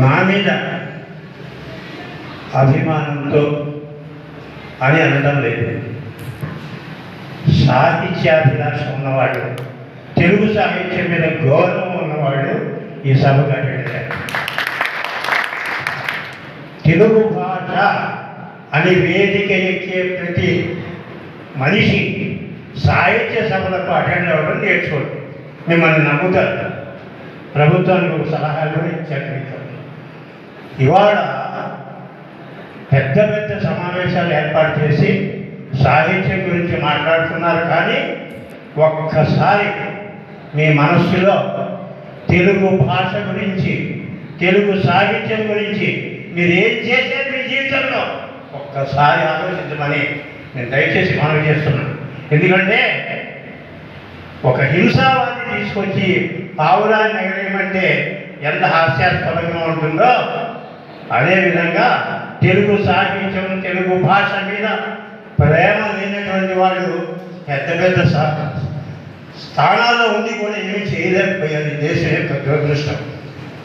నా మీద అభిమానంతో అని అనడం లేదు. సాహిత్యాభిలాష ఉన్నవాడు, తెలుగు సాహిత్యం మీద గౌరవం ఉన్నవాడు ఈ సభకు అటెండ్ అయ్యారు. తెలుగు భాష అని వేదిక ఎక్కే ప్రతి మనిషి సాహిత్య సభలకు అటెండ్ అవ్వడం నేర్చుకోండి. మిమ్మల్ని నమ్ముతారు. ప్రభుత్వానికి ఒక సలహాలు ఇచ్చారు. ఇవాళ పెద్ద పెద్ద సమావేశాలు ఏర్పాటు చేసి సాహిత్యం గురించి మాట్లాడుతున్నారు. కానీ ఒక్కసారి మీ మనస్సులో తెలుగు భాష గురించి, తెలుగు సాహిత్యం గురించి మీరు ఏం చేసేది మీ జీవితంలో ఒక్కసారి ఆలోచించమని నేను దయచేసి మనవి చేస్తున్నాను. ఎందుకంటే ఒక హింసావాది తీసుకొచ్చి పావురాన్ని ఎగరేయమంటే ఎంత హాస్యాస్పదంగా ఉంటుందో, అదేవిధంగా తెలుగు సాహిత్యం, తెలుగు భాష మీద ప్రేమ లేనటువంటి వాళ్ళు పెద్ద పెద్ద స్థానాల్లో ఉండి కూడా ఏమీ చేయలేకపోయారు. ఈ దేశం యొక్క దురదృష్టం.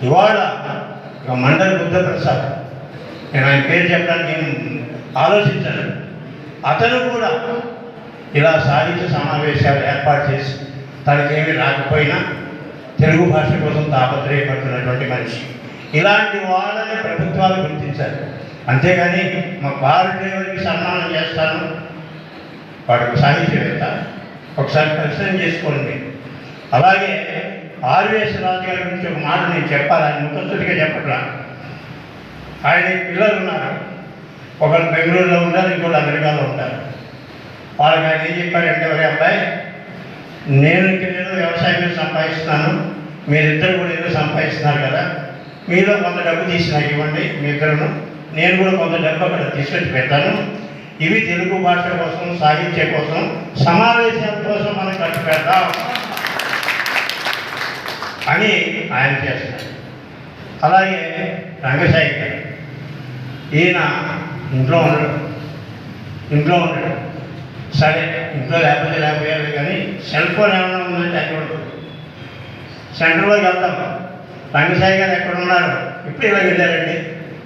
ఇవాళ మండల బుద్ధప్రసాద్, నేను ఆయన పేరు చెప్పడానికి ఆలోచించాను. అతను కూడా ఇలా సాహిత్య సమావేశాలు ఏర్పాటు చేసి తనకేమీ రాకపోయినా తెలుగు భాష కోసం తాపత్రయపడుతున్నటువంటి మనిషి. ఇలాంటి వాళ్ళని ప్రభుత్వాలు గుర్తించాలి. అంతేగాని మా కారు డ్రైవర్కి సన్మానం చేస్తాను, వాడికి సాహిత్యవేత్త, ఒకసారి పరిశ్రమ చేసుకోండి. అలాగే ఆర్వీఎస్ రాజు గారి గురించి ఒక మాట నేను చెప్పాలి. ఆయన ముఖస్తుడిగా చెప్పట్లా. ఆయన పిల్లలు ఉన్నారు. ఒకరు బెంగళూరులో ఉంటారు, ఇంకోటి అమెరికాలో ఉంటారు. వాళ్ళకి ఆయన ఏం చెప్పారంటే, ఒరే అబ్బాయి, నేను ఏదో వ్యవసాయం మీద సంపాదిస్తున్నాను, మీరిద్దరు కూడా ఏదో సంపాదిస్తున్నారు కదా, మీలో కొంత డబ్బు తీసి నాకు ఇవ్వండి మీ ఇద్దరును, నేను కూడా కొంత డబ్బు అక్కడ తీసుకొచ్చి పెడతాను. ఇవి తెలుగు భాష కోసం, సాహిత్యం కోసం, సమావేశాల కోసం మనం ఖర్చు పెడతాం అని ఆయన చేస్తారు. అలాగే రంగసాయి గారు, ఈయన ఇంట్లో ఉండడు. సరే, ఇంట్లో లేకపోయారు కానీ సెల్ ఫోన్ ఏమైనా ఉందంటే అక్కడ సెంటర్లోకి వెళ్తాం. రంగసాయి గారు ఎక్కడ ఉన్నారు? ఇప్పుడు ఇలా వెళ్ళారండి,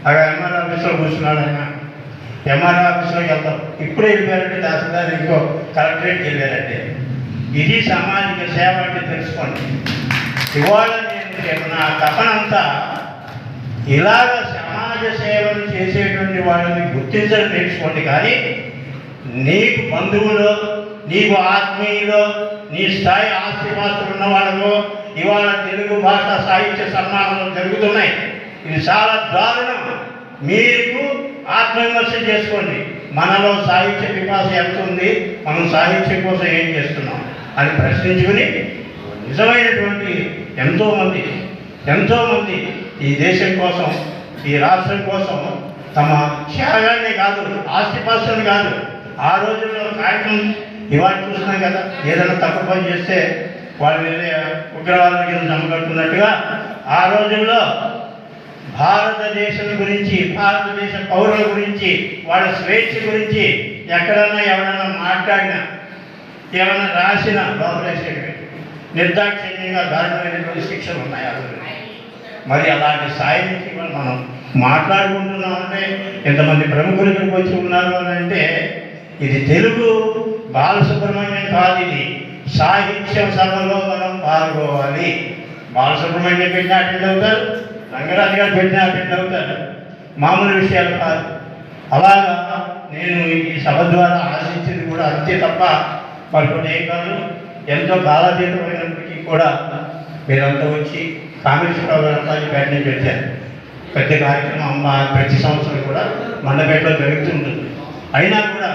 అక్కడ ఎంఆర్ఓ ఆఫీస్లో కూర్చున్నాడు. ఆయన ఎంఆర్ఓ ఆఫీస్లోకి వెళ్తాం. ఇప్పుడే వెళ్ళారంటే తహసీల్దార్ ఇంకో కలెక్టరేట్కి వెళ్ళారంటే. ఇది సామాజిక సేవ అంటే తెలుసుకోండి. ఇవాళ నేను నా తపనంతా ఇలాగ సమాజ సేవలు చేసేటువంటి వాళ్ళని గుర్తించడం నేర్చుకోండి. కానీ నీకు బంధువులు, నీకు ఆత్మీయులు, నీ స్థాయి ఆస్తిపాస్తులు ఉన్న వాళ్ళకు ఇవాళ తెలుగు భాష సాహిత్య సన్మానాలు జరుగుతున్నాయి. ఇది చాలా దారుణం. మీకు ఆత్మవిమర్శ చేసుకోండి. మనలో సాహిత్య వికాసం ఎంత ఉంది, మనం సాహిత్యం కోసం ఏం చేస్తున్నాం అని ప్రశ్నించుకుని నిజమైనటువంటి ఎంతోమంది ఈ దేశం కోసం, ఈ రాష్ట్రం కోసం తమ త్యాగాన్ని కాదు, ఆస్తిపాస్తుని కాదు. ఆ రోజుల్లో కాగితం ఇవాళ చూస్తున్నాం కదా, ఏదైనా తప్పు పని చేస్తే వాళ్ళు వెళ్ళే ఉగ్రవాదుల కింద నమ్మకట్టున్నట్టుగా ఆ రోజుల్లో భారతదేశం గురించి, భారతదేశ పౌరుల గురించి, వాళ్ళ స్వేచ్ఛ గురించి ఎక్కడన్నా ఎవరైనా మాట్లాడినా, ఏమైనా రాసినా లోపలేసేవి నిర్దాక్షిణ్యంగా దారుణమైనటువంటి శిక్షలు ఉన్నాయి. మరి అలాంటి స్థాయి నుంచి మనం మాట్లాడుకుంటున్నామంటే, ఎంతమంది ప్రముఖులు ఇక్కడికి వచ్చి ఉన్నారు అని అంటే, ఇది తెలుగు బాలసుబ్రహ్మణ్యం కాదు, ఇది సాహిత్య సభలో మనం పాల్గొవాలి. బాలసుబ్రహ్మణ్యం పెట్టిన అటెండ్ అవుతారు, రంగరాజు గారు పెట్టిన అటెండ్ అవుతారు. మామూలు విషయాలు కాదు. అలాగా నేను ఈ సభ ద్వారా ఆశించింది కూడా అంతే తప్ప మరికొన్ని ఏం కాదు. ఎంతో కాలాతీతమైనప్పటికీ కూడా మీరంతా వచ్చి కామేశ్వరరావు గారు పేట నుంచి వచ్చారు. పెద్ద కార్యక్రమం ప్రతి సంవత్సరం కూడా మండపేటలో జరుగుతుంటుంది. అయినా కూడా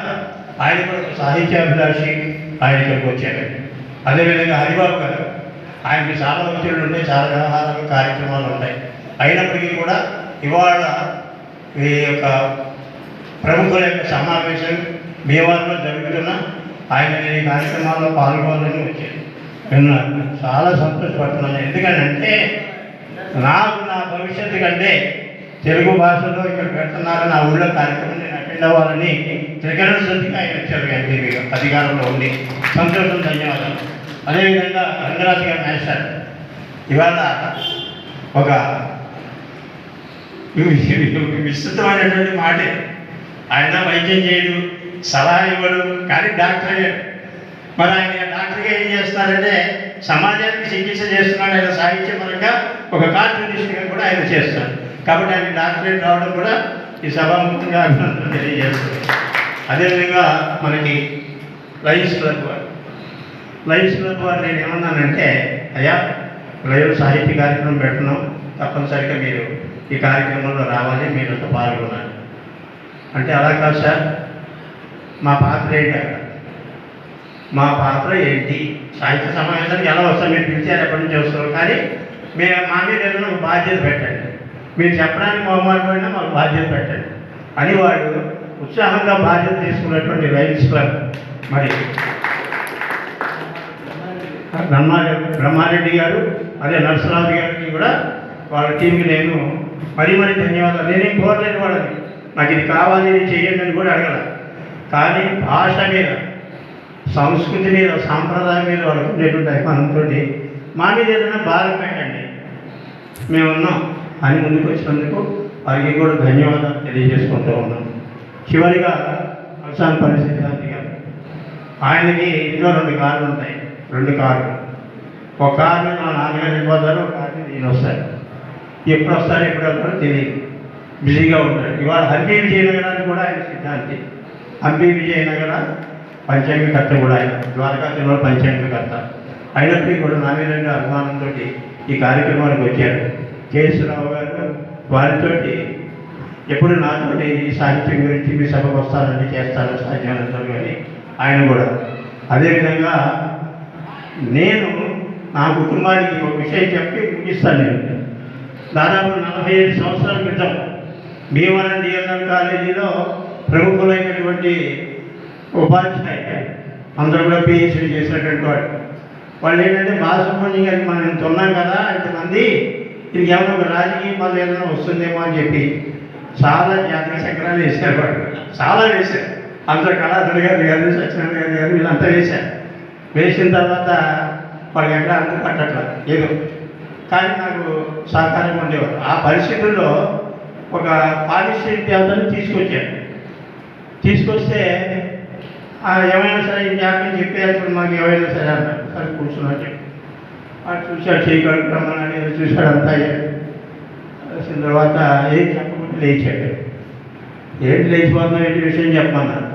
ఆయన కూడా సాహిత్యాభిలాషి, ఆయన ఇక్కడికి వచ్చారు. అదేవిధంగా హరిబాబు గారు, ఆయనకి చాలా ఒత్తిళ్ళు ఉంటాయి, చాలా వ్యవహారాలు కార్యక్రమాలు ఉంటాయి. అయినప్పటికీ కూడా ఇవాళ ఈ యొక్క ప్రముఖుల యొక్క సమావేశం భీమవరంలో జరుగుతున్న ఆయన ఈ కార్యక్రమాల్లో పాల్గొనాలని వచ్చారు. నేను చాలా సంతోషపడుతున్నాను. ఎందుకంటే నాకు నా భవిష్యత్తు కంటే తెలుగు భాషలో ఇక్కడ పెడుతున్నారని ఆ ఊళ్ళో కార్యక్రమం నేను అటెండ్ అటెండ్ అవ్వాలని త్రికరణ శుద్ధిగా ఆయన వచ్చారు ఎంపీగా అధికారంలో ఉండి. సంతోషం, ధన్యవాదాలు. అదేవిధంగా రంగరాజు గారు మాస్టర్ ఇవాళ ఒక విస్తృతమైనటువంటి మాటే. ఆయన వైద్యం చేయడు, సలహా ఇవ్వడు, కానీ డాక్టర్ అయ్యాడు. మరి ఆయన డాక్టర్గా ఏం చేస్తున్నారంటే సమాజానికి చికిత్స చేస్తున్నాడు. ఆయన సాహిత్యపరంగా ఒక కార్టూనిస్ట్గా కూడా ఆయన చేస్తారు. కాబట్టి ఆయన డాక్టరేట్ రావడం కూడా ఈ సభాముఖంగా అభినందనలు తెలియజేస్తుంది. అదేవిధంగా మనకి లయన్స్ క్లబ్ వారు నేను ఏమన్నానంటే, అయ్యా లైవ్ సాహిత్య కార్యక్రమం పెడుతున్నాం, తప్పనిసరిగా మీరు ఈ కార్యక్రమంలో రావాలి, మీరంతా పాల్గొనాలి అంటే, అలా కాదు సార్, మా పాత్ర ఏంటి అక్కడ, మా పాత్ర ఏంటి, సాహిత్య సమావేశానికి ఎలా వస్తాం, మీరు పిలిచారు ఎప్పటి నుంచి వస్తారు, కానీ మా మీద ఏదైనా ఒక బాధ్యత పెట్టండి, మీరు చెప్పడానికి మొహమాటమైనా మాకు బాధ్యత పెట్టండి అని వాడు ఉత్సాహంగా బాధ్యత తీసుకున్నటువంటి లయన్స్ క్లబ్ మరి బ్రహ్మారెడ్డి గారు, అదే నరసరాజు గారికి కూడా వాళ్ళ టీంకి నేను మరీ ధన్యవాదాలు. నేనేం కోరలేని వాళ్ళని, నాకు ఇది కావాలి, ఇది చేయండి అని కూడా అడగల. కానీ భాష మీద, సంస్కృతి మీద, సాంప్రదాయం మీద వాళ్ళకు ఉండేటువంటి అభిమానంతో మా మీద ఏదైనా భారం పెట్టండి, మేమున్నాం అని ముందుకు వచ్చినందుకు వారికి కూడా ధన్యవాదాలు తెలియజేసుకుంటూ ఉన్నాం. చివరిగా అలసాన్ పరిస్థితి గారు, ఆయనకి ఇంట్లో 2 కార్లు ఉంటాయి, 2 కార్లు. ఒక కారు మా నాన్నగారు వెళ్ళిపోతారు, ఒక కారు నేను వస్తాను. ఎప్పుడు వస్తారో ఎప్పుడు వెళ్తారో తెలియదు, బిజీగా ఉంటాడు. ఇవాళ హంపి విజయనగరానికి కూడా ఆయన సిద్ధాంతి. హంపి విజయనగర పంచాంగకర్త కూడా ఆయన, ద్వారకా తిరుమల పంచాంగకర్త అయినప్పటికీ కూడా నా మీద అభిమానంతో ఈ కార్యక్రమానికి వచ్చారు. కేఎస్రావు గారు వారితో ఎప్పుడు నాతోటి ఈ సాహిత్యం గురించి మీ సభకు వస్తారని చేస్తారో సాధ్యమైనంత కానీ ఆయన కూడా. అదేవిధంగా నేను నా కుటుంబానికి ఒక విషయం చెప్పి ముగిస్తాను. నేను దాదాపు 45 సంవత్సరాల క్రితం భీమవరం డిఎల్ఎం కాలేజీలో ప్రముఖులైనటువంటి ఉపాధ్యాయులు అందరూ కూడా పిహెచ్డీ చేసినటువంటి వాళ్ళు ఏంటంటే, బాలసుబ్రహ్మణ్యం గారికి మనం ఇంత ఉన్నాం కదా, ఇంతమంది ఇది ఏమైనా ఒక రాజకీయ పనులు ఏదైనా వస్తుందేమో అని చెప్పి చాలా జాతక చక్రాలు వేశారు. వాళ్ళు చాలా వేశారు. అంత కళాధర్ గారు సత్యనారాయణ గారు వీళ్ళంతా వేశారు. వేసిన తర్వాత వాళ్ళకి ఎక్కడ అంత పట్టట్ల ఏదో, కానీ నాకు సహకారంగా ఉండేవారు. ఆ పరిస్థితుల్లో ఒక పారిశ్రామిక దేవతను తీసుకొస్తే ఏమైనా సరే ఈ జ్ఞాపకం చెప్పేటప్పుడు మాకు ఏమైనా సరే అన్నారు. సరే కూర్చున్నా చెప్పి వాడు చూశాడు, చేయి కడుక్రమని ఏదో చూశాడు. అంతా వచ్చిన తర్వాత ఏం చెప్పకుండా లేచాడు. ఏంటి లేచిపోతున్నావు, ఏంటి విషయం చెప్పమన్నాడు.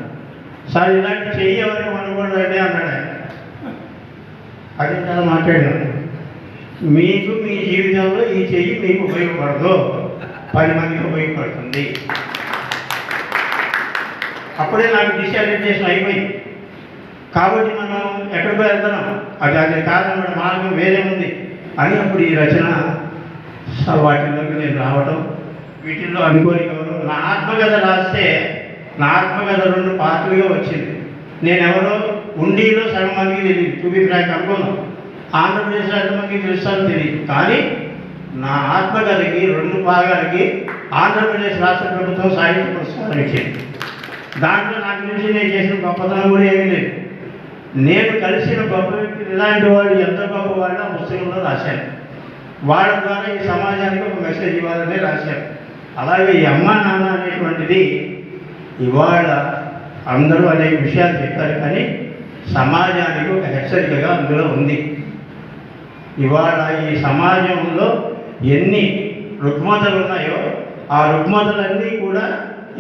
సార్ ఇలాంటి చెయ్యి ఎవరికి మనకూడదండి అన్నాడు ఆయన. అది చాలా మాట్లాడాను. మీకు మీ జీవితంలో ఈ చెయ్యి మీకు ఉపయోగపడదు, 10 మందికి ఉపయోగపడుతుంది. అప్పుడే నాకు డిసాలిటేషన్ అయిపోయింది. కాబట్టి మనం ఎక్కడికి వెళ్తున్నాం, అది కారణం మార్గం వేరే ఉంది అని అప్పుడు ఈ రచన వాటిలోకి నేను రావడం, వీటిల్లో అనుకోని గౌరవం. నా ఆత్మకథ రాస్తే నా ఆత్మకథ 2 పార్ట్లుగా వచ్చింది. నేనెవరో ఉండిలో సగం మందికి తెలియదు, చూపి ఫ్రాంక్ అనుకోను, ఆంధ్రప్రదేశ్లో ఎంతమందికి తెలుస్తారో తెలియదు. కానీ నా ఆత్మకథకి 2 భాగాలకి ఆంధ్రప్రదేశ్ రాష్ట్ర ప్రభుత్వం సాహిత్య పురస్కారం ఇచ్చింది. దాంట్లో నాకు తెలిసి నేను చేసిన గొప్పతనం కూడా ఏమీ లేదు. నేను కలిసిన గొప్ప వ్యక్తులు ఇలాంటి వాళ్ళు ఎంత గొప్ప వాళ్ళు ఆ పుస్తకంలో రాశాను. వాళ్ళ ద్వారా ఈ సమాజానికి ఒక మెసేజ్ ఇవ్వాలని రాశాను. అలాగే ఈ అమ్మ నాన్న అనేటువంటిది ఇవాళ అందరూ అనేక విషయాలు చెప్పారు, కానీ సమాజానికి ఒక హెచ్చరికగా అందులో ఉంది. ఇవాళ ఈ సమాజంలో ఎన్ని రుగ్మతలు ఉన్నాయో ఆ రుగ్మతలన్నీ కూడా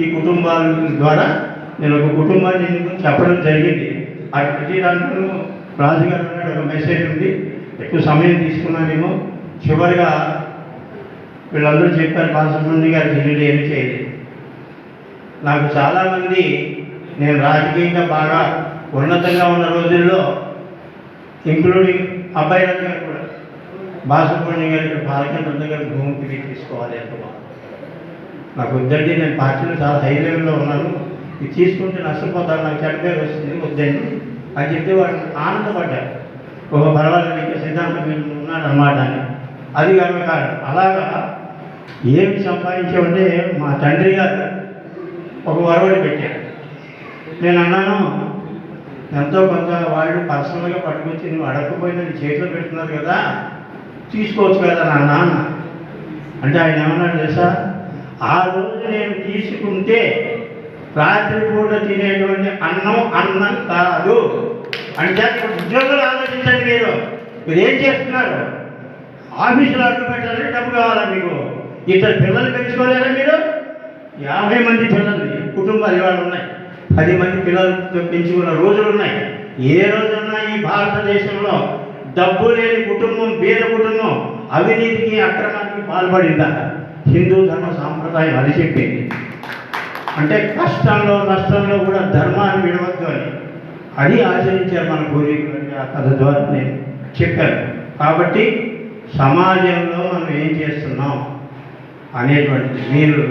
ఈ కుటుంబాల ద్వారా నేను ఒక కుటుంబాన్ని చెప్పడం జరిగింది. అది ప్రతి దాంట్లో రాజుగారు ఒక మెసేజ్ ఉంది. ఎక్కువ సమయం తీసుకున్నానేమో. చివరిగా వీళ్ళందరూ చెప్పారు, బాలసుబ్రహ్మణ్యం గారికి ఇల్లు ఏమి చేయలేదు. నాకు చాలామంది నేను రాజకీయంగా బాగా ఉన్నతంగా ఉన్న రోజుల్లో, ఇంక్లూడింగ్ అబ్బాయి రాజు గారు కూడా, బాలసుబ్రహ్మణ్యం గారికి బాలచంద్ర గారి భూమికి తీసుకోవాలి అనుకున్నాను. నాకు వద్దండి, నేను పార్టీలో చాలా హై లెవెల్లో ఉన్నాను, ఇది తీసుకుంటే నష్టపోతాను, నాకు చెడ్డ పేరు వస్తుంది, వద్దండి అని చెప్తే వాళ్ళు ఆనందపడ్డారు. ఒక పర్వాలేదు ఇంకా సిద్ధాంతం మీరు ఉన్నాడు అన్నమాట అని. అది కాదు. అలాగా ఏమి సంపాదించామంటే, మా తండ్రి గారు ఒక వరవడి పెట్టాను. నేను అన్నాను, ఎంతో కొంత వాళ్ళు పర్సనల్గా పట్టుకొచ్చి నువ్వు అడగకపోయినా నీ చేతిలో పెడుతున్నారు కదా, తీసుకోవచ్చు కదా నాన్న అన్న. అంటే ఆయన ఏమన్నాడు తెలుసా, ఆ రోజు నేను తీసుకుంటే రాత్రిపూట తినేటువంటి అన్నం కాదు. అంటే ఉద్యోగులు ఆలోచించండి, మీరు ఏం చేస్తున్నారు? ఆఫీసులో అడ్డు పెట్టాలంటే డబ్బు కావాలా మీకు? ఇద్దరు పిల్లలు పెంచుకోలేరా మీరు? 50 మంది పిల్లలు కుటుంబాలు ఇవాళ ఉన్నాయి, 10 మంది పిల్లలతో పెంచుకున్న రోజులు ఉన్నాయి. ఏ రోజున్నా ఈ భారతదేశంలో డబ్బు లేని కుటుంబం, పేద కుటుంబం అవినీతికి అక్రమానికి పాల్పడిందా? హిందూ ధర్మ సాంప్రదాయం అది చెప్పింది. అంటే కష్టంలో నష్టంలో కూడా ధర్మాన్ని విడవద్దు అని అది ఆచరించారు మన పూర్వీకులు. ఆ కథ ద్వారా నేను చెప్పాను. కాబట్టి సమాజంలో మనం ఏం చేస్తున్నాం అనేటువంటిది, మీరు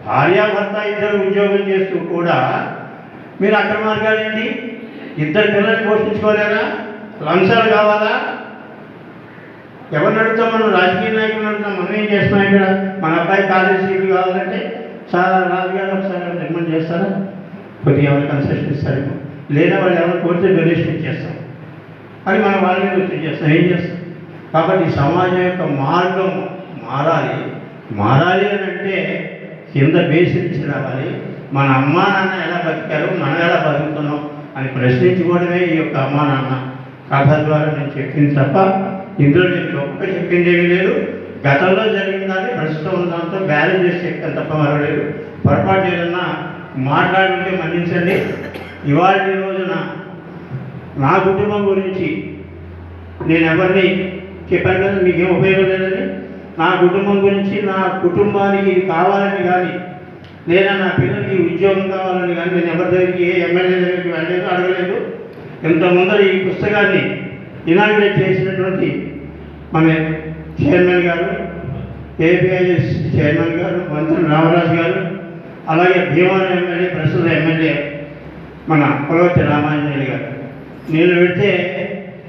భార్యాభర్త ఇద్దరు ఉద్యోగం చేస్తూ కూడా మీరు అక్రమార్గాలు ఏంటి? ఇద్దరు పిల్లల్ని పోషించుకోలేరా? లంచాలు కావాలా? ఎవరిని అడుగుతాం? మనం రాజకీయ నాయకులు అడుగుతాం. మనం ఏం చేస్తున్నాం ఇక్కడ? మన అబ్బాయి కాలేజీ సీట్లు కావాలంటే చాలా రాజుగారు ఒకసారి రికమెండ్ చేస్తారా? కొద్దిగా ఎవరు కన్సెషన్ ఇస్తారేమో, లేదా వాళ్ళు ఎవరు కోరితే డొనేషన్ ఇచ్చేస్తాం. అది మనం వాళ్ళ మీద ఒత్తిడి చేస్తాం. ఏం చేస్తాం? కాబట్టి సమాజం యొక్క మార్గం మారాలి అని అంటే కింద బేస్ నుంచి రావాలి. మన అమ్మా నాన్న ఎలా బతికారు, మనం ఎలా బతుకుతున్నాం అని ప్రశ్నించుకోవడమే ఈ యొక్క అమ్మా నాన్న కథ ద్వారా నేను చెప్పింది తప్ప ఇందులో నేను గొప్ప చెప్పింది ఏమీ లేదు. గతంలో జరిగిన దాన్ని ప్రస్తుతం ఉన్న దాంతో బ్యాలెన్స్ చేసి చెప్తాను తప్ప మరలేదు. పొరపాటు ఏదన్నా మాట్లాడుతుంటే మన్నించండి. ఇవాళ రోజున నా కుటుంబం గురించి నేను ఎవరిని చెప్పాను కదా, మీకేం ఉపయోగం లేదని. నా కుటుంబం గురించి, నా కుటుంబానికి ఇది కావాలని కానీ, లేదా నా పిల్లలకి ఉద్యోగం కావాలని కానీ నేను ఎవరి దగ్గరికి, ఏ ఎమ్మెల్యే దగ్గరికి వెళ్ళలేదు, అడగలేదు. ఇంత ముందర ఈ పుస్తకాన్ని ఇనాగ్రేట్ చేసినటువంటి మన చైర్మన్ గారు, ఏపీఐఎస్ చైర్మన్ గారు మంత్రి రామరాజు గారు, అలాగే భీమవరం ఎమ్మెల్యే, ప్రస్తుత ఎమ్మెల్యే మన కులవతి రామాంజనేయులు గారు. నేను పెడితే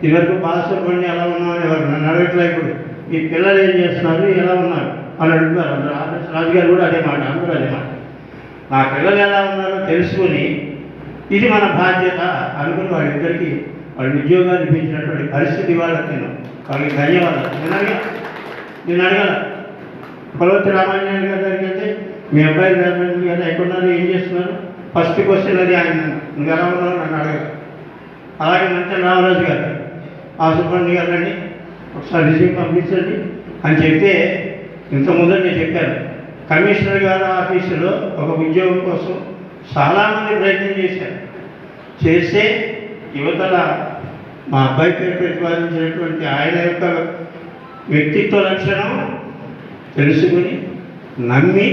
ఇదివరకు బాలసుబ్రహ్మణ్యం ఎలా ఉన్నామని ఎవరు నన్ను అడగట్లే. ఇప్పుడు ఈ పిల్లలు ఏం చేస్తున్నారు, ఎలా ఉన్నారు అని అడుగుతారు అందరూ. రాజుగారు కూడా అదే మాట, అందరూ అదే మాట. నా పిల్లలు ఎలా ఉన్నారో తెలుసుకొని ఇది మన బాధ్యత అనుకుని వాళ్ళిద్దరికీ వాళ్ళ ఉద్యోగాలు ఇప్పించినటువంటి పరిస్థితి వాళ్ళకి వాళ్ళకి ధన్యవాదాలు. నేను అడగాల కులవతి రామాంజనేయులు గారి దగ్గరికి వెళ్తే మీ అబ్బాయి రామాంజనేయులు గారు ఎక్కడున్నారు, ఏం చేస్తున్నారు? ఫస్ట్ క్వశ్చన్ అది ఆయన, నువ్వు ఎలా ఉన్నావు నన్ను అడగాలి. అలాగే మంత్రి రామరాజు గారు, ఆ సుబ్రహ్మణ్య గారు అండి ఒకసారి రిజ్యూమ్ పంపించండి అని చెప్తే, ఇంతకుముందు నేను చెప్పాను, కమిషనర్ గారు ఆఫీసులో ఒక ఉద్యోగం కోసం చాలామంది ప్రయత్నం చేస్తే యువతల మా అబ్బాయి పేరు ప్రతిపాదించినటువంటి ఆయన యొక్క వ్యక్తిత్వ లక్షణం తెలుసుకుని నమ్మి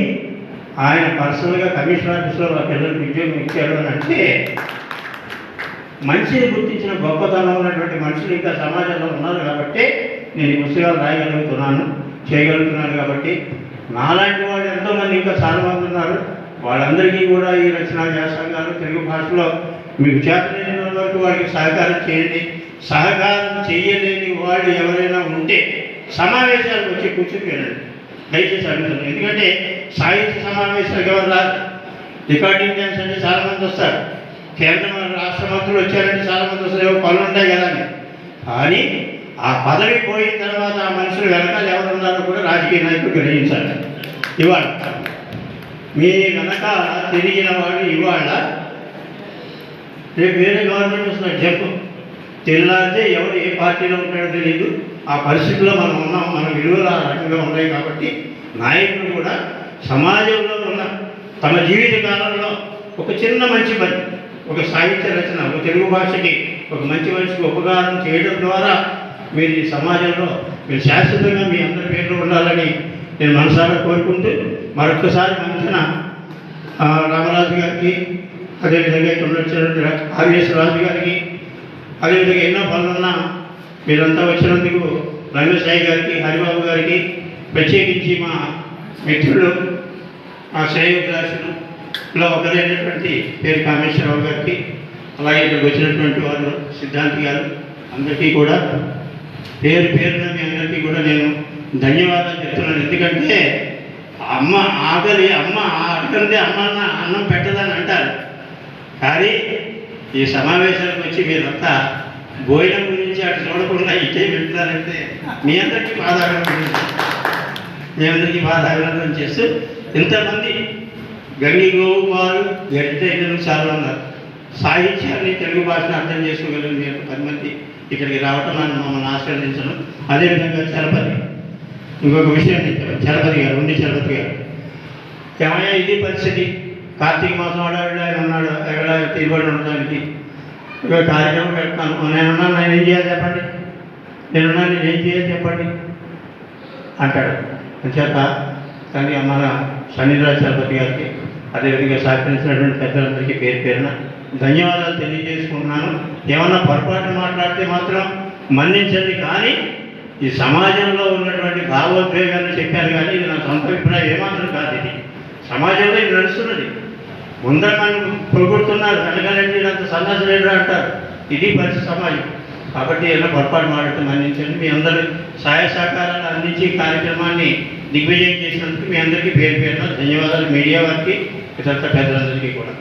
ఆయన పర్సనల్గా కమిషనర్ ఆఫీసులో మా పిల్లలకు ఉద్యోగం ఇచ్చాడు అని అంటే మంచిని గుర్తించిన గొప్పతనం ఉన్నటువంటి మనుషులు ఇంకా సమాజంలో ఉన్నారు కాబట్టి నేను ఈ పుస్తకాలు రాయగలుగుతున్నాను, చేయగలుగుతున్నాను. కాబట్టి నాలాంటి వాళ్ళు ఎంతోమంది ఇంకా చాలామంది ఉన్నారు. వాళ్ళందరికీ కూడా ఈ రచనా వ్యాసంగాలు తెలుగు భాషలో మీకు చేతలేని వరకు వారికి సహకారం చేయండి. సహకారం చేయలేని వాళ్ళు ఎవరైనా ఉంటే సమావేశాలకు వచ్చి కూర్చుని వెళ్ళండి, దయచేసి అడుగుతున్నాను. ఎందుకంటే సాహిత్య సమావేశాలకు ఎవరు రాదు. రికార్డింగ్ డ్యాన్స్ అంటే చాలామంది వస్తారు, కేంద్ర రాష్ట్ర మంత్రులు వచ్చారంటే చాలామంది వస్తారు, ఏవో పనులు ఉంటాయి కదా అని. కానీ ఆ పదవి పోయిన తర్వాత ఆ మనుషులు వెనకాల ఎవరు ఉన్నారో కూడా రాజకీయ నాయకులు గ్రహించాలి. ఇవాళ మీ వెనక తిరిగిన వాడు ఇవాళ రేపు వేరే గవర్నమెంట్ వస్తున్నారు, చెప్పు తెల్లారితే ఎవరు ఏ పార్టీలో ఉంటాడో తెలియదు. ఆ పరిస్థితిలో మనం ఉన్నాం, మన విలువలు ఆ రకంగా ఉన్నాయి. కాబట్టి నాయకులు కూడా సమాజంలో ఉన్న తమ జీవిత కాలంలో ఒక చిన్న మంచి పని, ఒక సాహిత్య రచన, ఒక తెలుగు భాషకి ఒక మంచి మనిషికి ఉపకారం చేయడం ద్వారా మీరు ఈ సమాజంలో మీరు శాశ్వతంగా మీ అందరి పేర్లు ఉండాలని నేను మనసారా కోరుకుంటూ మరొకసారి మంచిన రామరాజు గారికి, అదేవిధంగా ఇక్కడ వచ్చినటువంటి ఆర్ఎస్ రాజు గారికి, అదేవిధంగా ఎన్నో పనులున్నా మీరంతా వచ్చినందుకు రంగసాయి గారికి, హరిబాబు గారికి, ప్రత్యేకించి మా మిత్రులు, మా శ్రేయోభిలాషులలో ఒకరైనటువంటి పేరు కామేశ్వరరావు గారికి, అలాగే ఇక్కడికి వచ్చినటువంటి వారు సిద్ధాంతి గారు, అందరికీ కూడా పేరు పేరున మీ అందరికీ కూడా నేను ధన్యవాదాలు చెప్తున్నాను. ఎందుకంటే అమ్మ ఆకలి, అమ్మ అడగంటే అమ్మ అన్నం పెట్టదని అంటారు. కానీ ఈ సమావేశానికి వచ్చి మీరంతా భోజనం గురించి అటు చూడకుండా ఇటే వెళ్తారంటే మీ అందరికీ బాధాభినందన చేస్తూ ఇంతమంది గంగిగోవు వారు గడితలు చాలా ఉన్నారు. సాహిత్యాన్ని తెలుగు భాషను అర్థం చేసుకోగలిగిన 10 మంది ఇక్కడికి రావటం నన్ను మమ్మల్ని ఆశీర్వదించడం. అదేవిధంగా చలపతి ఇంకొక విషయం చలపతి గారు ఏమయ్యా ఇది పరిస్థితి, కార్తీక మాసం ఆడవాళ్ళు ఆయన ఉన్నాడు ఎక్కడ తీరుబడి ఉండడానికి ఇక కార్యక్రమం పెడతాను, నేనున్నాను, నేను ఏం చేయాలి చెప్పండి, నేను ఏం చేయాలి చెప్పండి అంటాడు. అంచేత కానీ మన సన్నిధిరాజ్ చలపతి గారికి అదేవిధంగా సహకరించినటువంటి పెద్దలందరికీ పేరున ధన్యవాదాలు తెలియజేసుకుంటున్నాను. ఏమన్నా పొరపాటు మాట్లాడితే మాత్రం మన్నించండి. కానీ ఈ సమాజంలో ఉన్నటువంటి భావోద్వేగాన్ని చెప్పారు, కానీ ఇది నా సొంత అభిప్రాయం ఏమాత్రం కాదు. ఇది సమాజంలో ఇది నడుస్తున్నది. ముందర మనం పొగుడుతున్నారు, వెనకాలంటే అంత సన్నాసి లేడు అంటారు. ఇది పరిస్థితి సమాజం. కాబట్టి ఏదైనా పొరపాటు మాట్లాడితే మన్నించండి. మీ అందరి సహాయ సహకారాలు అందించి కార్యక్రమాన్ని దిగ్విజయం చేసినందుకు మీ అందరికీ పేరున ధన్యవాదాలు. మీడియా వారికి ఇతర పెద్దలందరికీ కూడా.